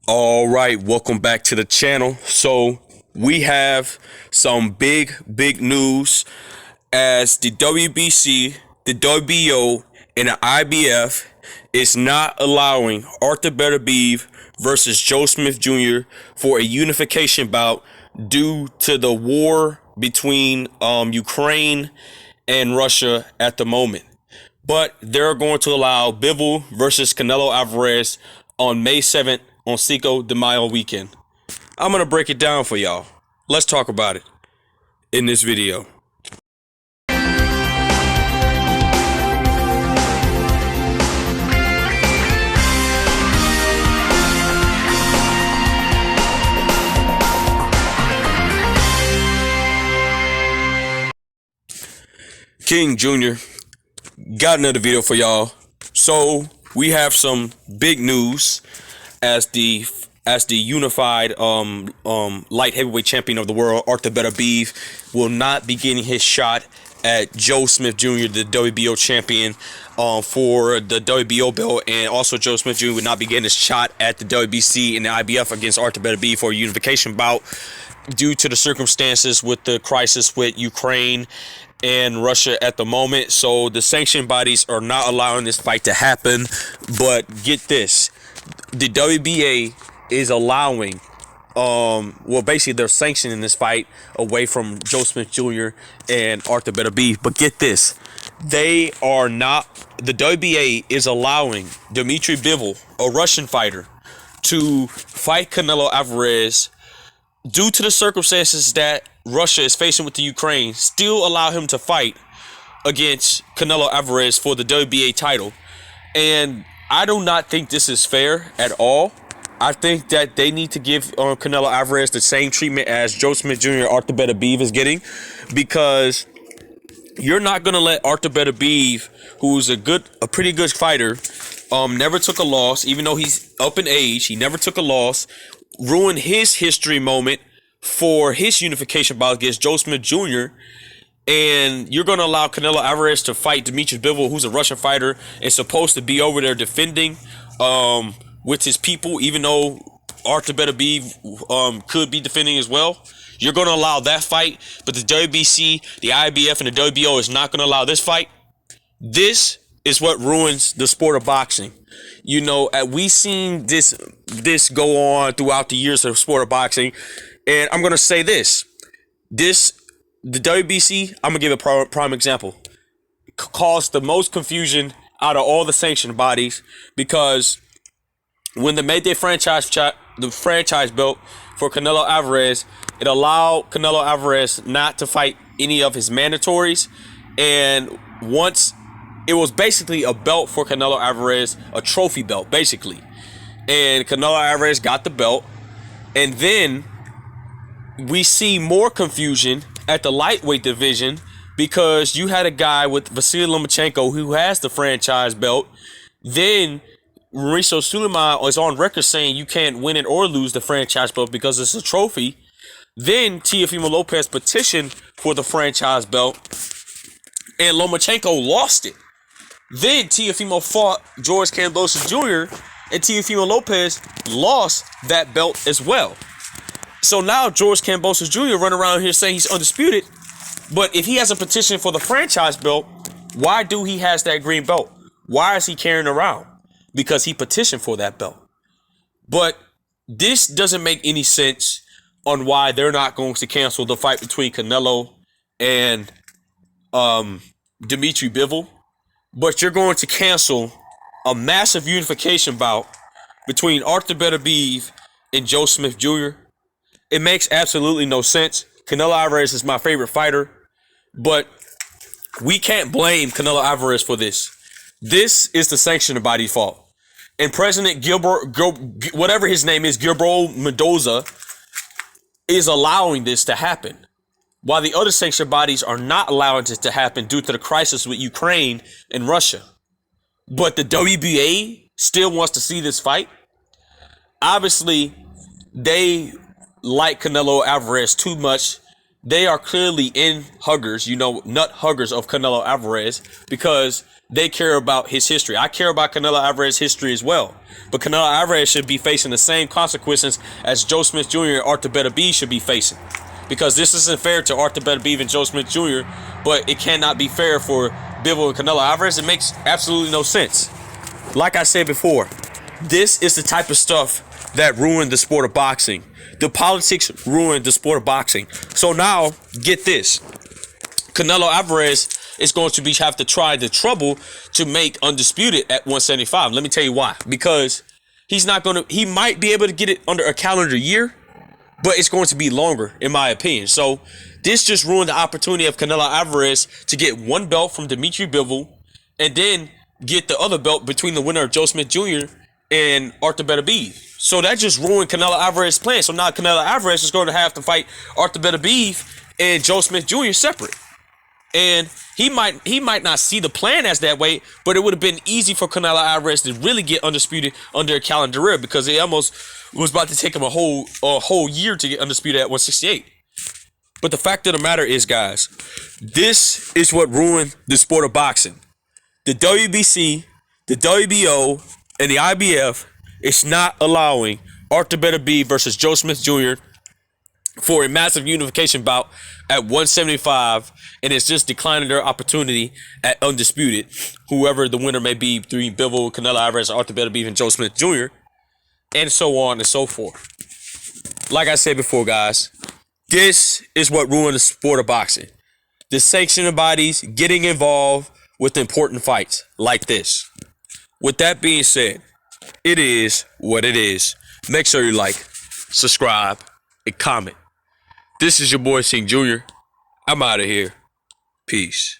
All right, welcome back to the channel. So we have some big news as the WBC, the WBO, and the IBF is not allowing Artur Beterbiev versus Joe Smith Jr. for a unification bout due to the war between Ukraine and Russia at the moment. But they're going to allow Bivol versus Canelo Alvarez on May 7th on Cinco de Mayo weekend. I'm going to break it down for y'all. Let's talk about it in this video. King Jr. got another video for y'all. So we have some big news as the unified light heavyweight champion of the world. Artur Beterbiev will not be getting his shot at Joe Smith Jr., the WBO champion, for the WBO belt, and also Joe Smith Jr. would not be getting his shot at the WBC and the IBF against Artur Beterbiev for a unification bout due to the circumstances with the crisis with Ukraine and Russia at the moment. So the sanction bodies are not allowing this fight to happen. But get this, the WBA is allowing, basically they're sanctioning this fight away from Joe Smith Jr. and Artur Beterbiev. But get this, the WBA is allowing Dmitry Bivol, a Russian fighter, to fight Canelo Alvarez due to the circumstances that Russia is facing with the Ukraine. Still allow him to fight against Canelo Alvarez for the WBA title. And I do not think this is fair at all. I think that they need to give Canelo Alvarez the same treatment as Joe Smith Jr. and Artur Beterbiev is getting, because you're not going to let Artur Beterbiev, who's a pretty good fighter, never took a loss, even though he's up in age, he never took a loss, ruin his history moment for his unification bout against Joe Smith Jr., and you're going to allow Canelo Alvarez to fight Dmitry Bivol, who's a Russian fighter and supposed to be over there defending with his people, even though Artur Beterbiev could be defending as well. You're going to allow that fight, but the WBC, the IBF, and the WBO is not going to allow this fight. This is what ruins the sport of boxing. You know, we've seen this go on throughout the years of the sport of boxing, and I'm going to say this. The WBC, I'm going to give a prime example, caused the most confusion out of all the sanctioned bodies, because when they made their franchise belt for Canelo Alvarez, it allowed Canelo Alvarez not to fight any of his mandatories, and once it was basically a belt for Canelo Alvarez, a trophy belt basically, and Canelo Alvarez got the belt, and then we see more confusion at the lightweight division, because you had a guy with Vasily Lomachenko who has the franchise belt. Then Mauricio Suleiman is on record saying you can't win it or lose the franchise belt because it's a trophy. Then Teofimo Lopez petitioned for the franchise belt, and Lomachenko lost it. Then Teofimo fought George Kambosos Jr., and Teofimo Lopez lost that belt as well. So now George Kambosos Jr. run around here saying he's undisputed, but if he has a petition for the franchise belt, why do he has that green belt? Why is he carrying around? Because he petitioned for that belt. But this doesn't make any sense on why they're not going to cancel the fight between Canelo and Dmitry Bivol, but you're going to cancel a massive unification bout between Artur Beterbiev and Joe Smith Jr. It makes absolutely no sense. Canelo Alvarez is my favorite fighter, but we can't blame Canelo Alvarez for this. This is the sanctioned body's fault. And President whatever his name is, Gilberto Mendoza, is allowing this to happen, while the other sanctioned bodies are not allowing this to happen due to the crisis with Ukraine and Russia. But the WBA still wants to see this fight. Obviously, they like Canelo Alvarez too much they are clearly in huggers, nut huggers of Canelo Alvarez, because they care about his history. I care about Canelo Alvarez's history as well. But Canelo Alvarez should be facing the same consequences as Joe Smith Jr. and Artur Beterbiev should be facing. Because this isn't fair to Artur Beterbiev and Joe Smith Jr., but it cannot be fair for Bivol and Canelo Alvarez. It makes absolutely no sense. Like I said before, this is the type of stuff that ruined the sport of boxing. The politics ruined the sport of boxing. So now, get this. Canelo Alvarez is going to have to try the trouble to make undisputed at 175. Let me tell you why. Because he might be able to get it under a calendar year, but it's going to be longer, in my opinion. So this just ruined the opportunity of Canelo Alvarez to get one belt from Dimitri Bivol and then get the other belt between the winner of Joe Smith Jr. and Artur Beterbiev. So that just ruined Canelo Alvarez's plan. So now Canelo Alvarez is going to have to fight Artur Beterbiev and Joe Smith Jr. separate. And he might not see the plan as that way, but it would have been easy for Canelo Alvarez to really get undisputed under a calendar year, because it almost was about to take him a whole year to get undisputed at 168. But the fact of the matter is, guys, this is what ruined the sport of boxing. The WBC, the WBO, and the IBF is not allowing Artur Beterbiev versus Joe Smith Jr. for a massive unification bout at 175, and it's just declining their opportunity at undisputed, whoever the winner may be between Bivol, Canelo Alvarez, Artur Beterbiev, and Joe Smith Jr., and so on and so forth. Like I said before, guys, this is what ruined the sport of boxing. The sanctioning bodies getting involved with important fights like this. With that being said, it is what it is. Make sure you like, subscribe, and comment. This is your boy Singh Jr. I'm out of here. Peace.